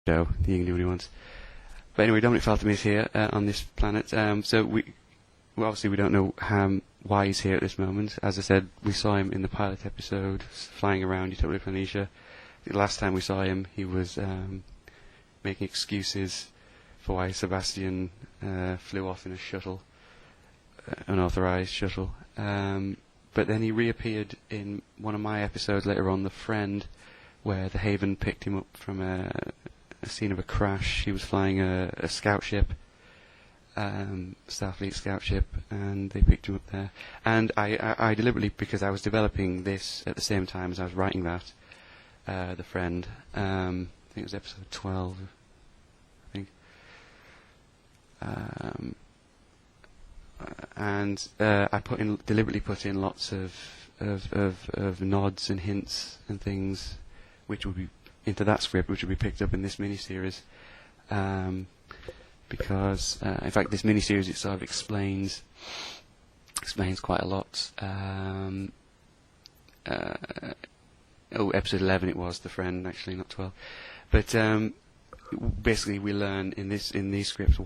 show, the only ones. But anyway, Dominic Faltham is here on this planet. So well, obviously we don't know why he's here at this moment. As I said, we saw him in the pilot episode, flying around Utopia Planitia. The last time we saw him, he was making excuses for why Sebastian flew off in a shuttle, unauthorized shuttle. But then he reappeared in one of my episodes later on, The Friend, where the Haven picked him up from a scene of a crash. He was flying a scout ship, Starfleet scout ship, and they picked him up there. And I deliberately, because I was developing this at the same time as I was writing that, The Friend, I think it was episode 12, I think. And I deliberately put in lots of nods and hints and things, which would be into that script, which would be picked up in this miniseries, because in fact this miniseries it sort of explains quite a lot. Episode 11 it was, The Friend, actually, not 12. But basically we learn in these scripts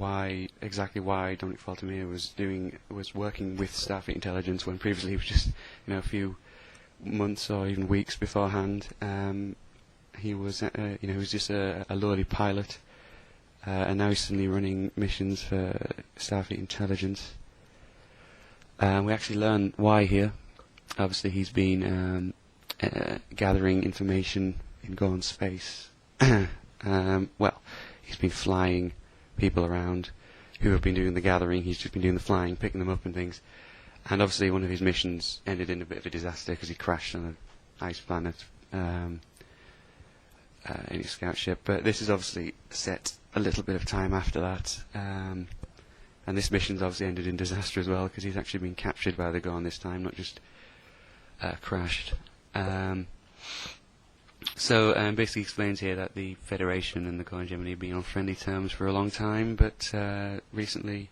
exactly why Dominic Faltham was working with Starfleet intelligence when previously he was just a few months or even weeks beforehand. He was he was just a lowly pilot, and now he's suddenly running missions for Starfleet intelligence. We actually learn why here. Obviously he's been gathering information in Gorn space. Well, he's been flying people around who have been doing the gathering. He's just been doing the flying, picking them up and things. And obviously one of his missions ended in a bit of a disaster because he crashed on an ice planet in his scout ship. But this is obviously set a little bit of time after that. And this mission's obviously ended in disaster as well because he's actually been captured by the Gorn this time, not just crashed. So basically explains here that the Federation and the Gorn Gemini have been on friendly terms for a long time, but recently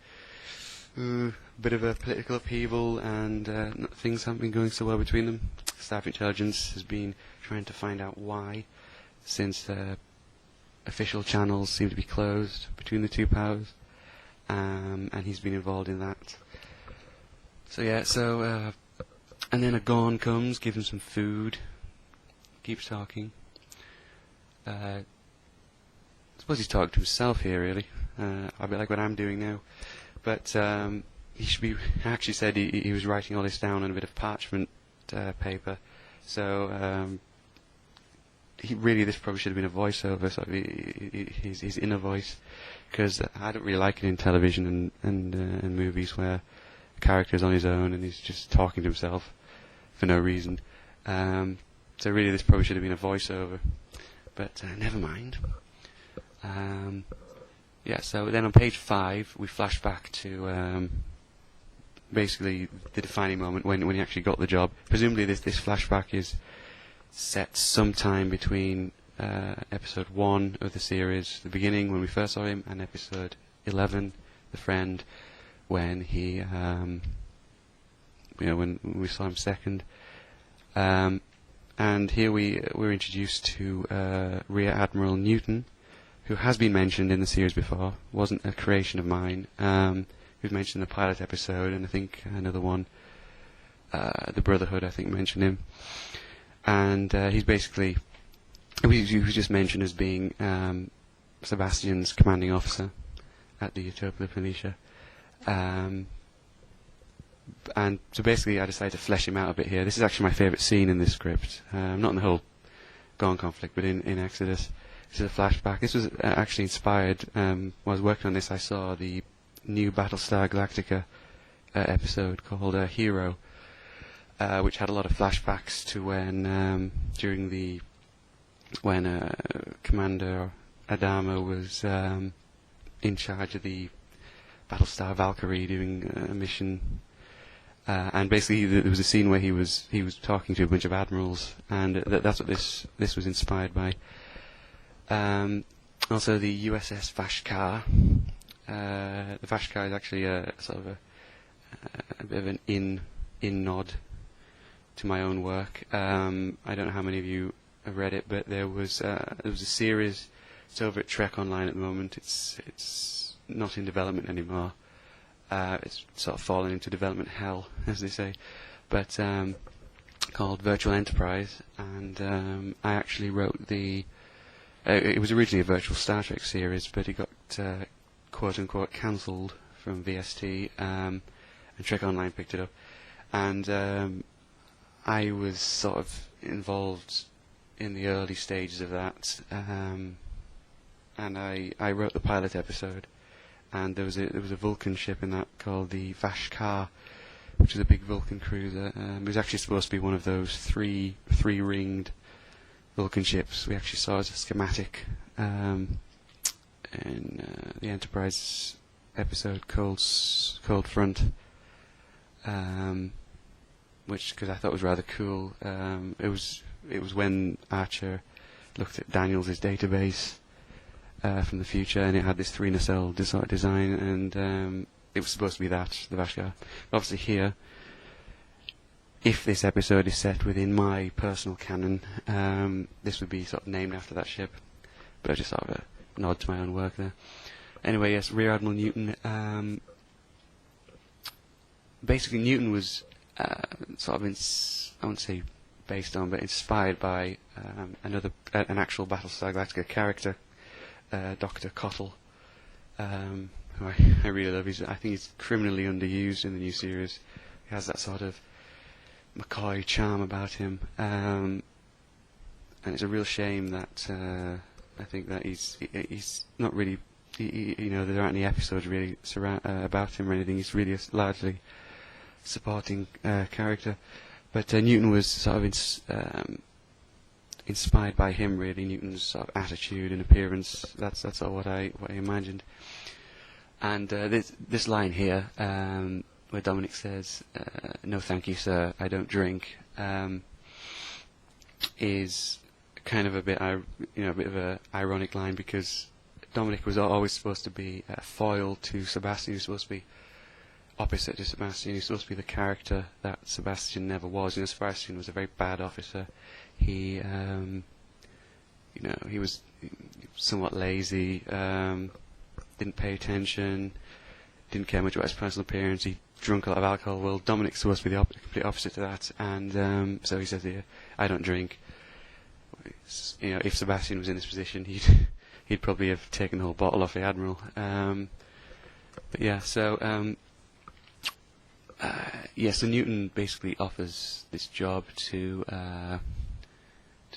a bit of a political upheaval and things haven't been going so well between them. Starfleet Intelligence has been trying to find out why, since official channels seem to be closed between the two powers, and he's been involved in that. So yeah, and then a Gorn comes, gives him some food, keeps talking. I suppose he's talking to himself here, really, a bit like what I'm doing now. But he should be. Actually said he was writing all this down on a bit of parchment paper. So this probably should have been a voiceover, sort of his inner voice, because I don't really like it in television and movies where a character is on his own and he's just talking to himself for no reason. So really this probably should have been a voiceover, but never mind. Yeah, so then on page 5 we flash back to basically the defining moment when he actually got the job. Presumably this flashback is set sometime between episode 1 of the series, the beginning when we first saw him, and episode 11, The Friend, when he when we saw him second. And here we're introduced to Rear Admiral Newton, who has been mentioned in the series before, wasn't a creation of mine. He was mentioned in the pilot episode, and I think another one, the Brotherhood, I think, mentioned him. And he's basically, he was just mentioned as being Sebastian's commanding officer at the Utopia Planitia. And so basically I decided to flesh him out a bit here. This is actually my favourite scene in this script, not in the whole Gorn conflict, but in Exodus. This is a flashback. This was actually inspired, while I was working on this I saw the new Battlestar Galactica episode called Hero, which had a lot of flashbacks to when Commander Adama was in charge of the Battlestar Valkyrie doing a mission. And basically, there was a scene where he was talking to a bunch of admirals, and that's what this was inspired by. Also, the USS Vashkar. The Vashkar is actually a sort of a bit of an in nod to my own work. I don't know how many of you have read it, but there was a series It's over at Trek Online at the moment. It's not in development anymore. It's sort of fallen into development hell, as they say. But called Virtual Enterprise, and I actually wrote the. It was originally a virtual Star Trek series, but it got quote unquote cancelled from VST, and Trek Online picked it up, and I was sort of involved in the early stages of that, and I wrote the pilot episode, and there was a Vulcan ship in that called the Vashkar, which is a big Vulcan cruiser. It was actually supposed to be one of those three-ringed Vulcan ships. We actually saw as a schematic in the Enterprise episode Cold Front, which because I thought was rather cool. It was when Archer looked at Daniels' database from the future, and it had this three nacelle design, and it was supposed to be that, the Vashkar. Obviously here, if this episode is set within my personal canon, this would be sort of named after that ship. But I just sort of a nod to my own work there. Anyway, yes, Rear Admiral Newton. Basically, Newton was sort of, I wouldn't say based on, but inspired by an actual Battlestar Galactica character, Dr. Cottle, who I really love. I think he's criminally underused in the new series. He has that sort of McCoy charm about him, and it's a real shame that I think that he's not really, there aren't any episodes really about him or anything. He's really a largely supporting character, but Newton was sort of inspired by him, really. Newton's sort of attitude and appearance. That's all what I imagined. And this line here, where Dominic says, "No, thank you, sir, I don't drink," is kind of a bit of a ironic line, because Dominic was always supposed to be a foil to Sebastian. He was supposed to be opposite to Sebastian. He was supposed to be the character that Sebastian never was. Sebastian was a very bad officer. He, he was somewhat lazy. Didn't pay attention, didn't care much about his personal appearance, he drank a lot of alcohol. Well, Dominic's supposed to be the complete opposite to that, and so he says here, I don't drink. If Sebastian was in this position, he'd probably have taken the whole bottle off the Admiral. But yeah, so so Newton basically offers this job to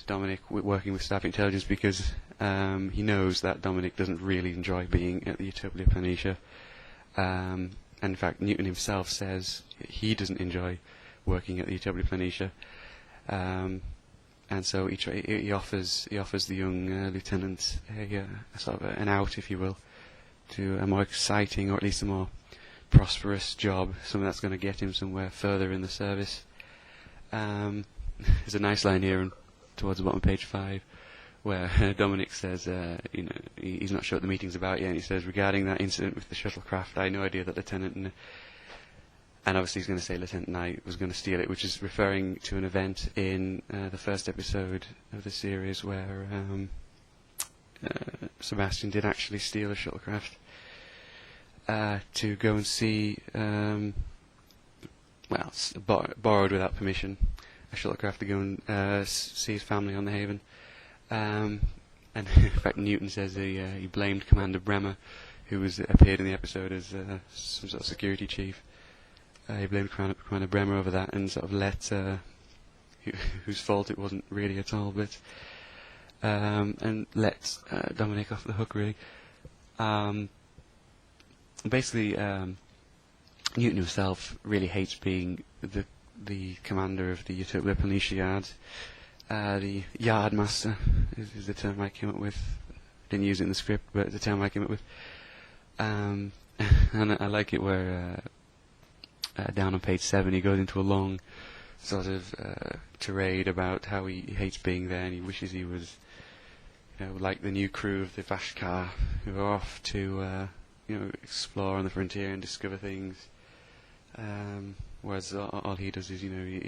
Dominic, working with Staff Intelligence, because he knows that Dominic doesn't really enjoy being at the Utopia Planitia. And in fact, Newton himself says he doesn't enjoy working at the Utopia Planitia. And so he offers the young lieutenant a sort of an out, if you will, to a more exciting, or at least a more prosperous job, something that's going to get him somewhere further in the service. There's a nice line here towards the bottom of page 5, where Dominic says, he's not sure what the meeting's about yet, and he says, regarding that incident with the shuttlecraft, I had no idea that Lieutenant, and obviously he's going to say Lieutenant Knight was going to steal it, which is referring to an event in the first episode of the series where Sebastian did actually steal a shuttlecraft to go and see, borrowed without permission, a shuttlecraft to go and see his family on the Haven. And in fact, Newton says he blamed Commander Bremer, who appeared in the episode as some sort of security chief. He blamed Commander Bremer over that, and sort of let whose fault it wasn't really at all, but and let Dominic off the hook, really. Basically, Newton himself really hates being the commander of the Utopia Planitia Yard. The yard master is the term I came up with. Didn't use it in the script, but it's the term I came up with. And I like it where down on page 7 he goes into a long sort of tirade about how he hates being there, and he wishes he was, like the new crew of the Vashkar, who are off to explore on the frontier and discover things. Whereas all he does is, he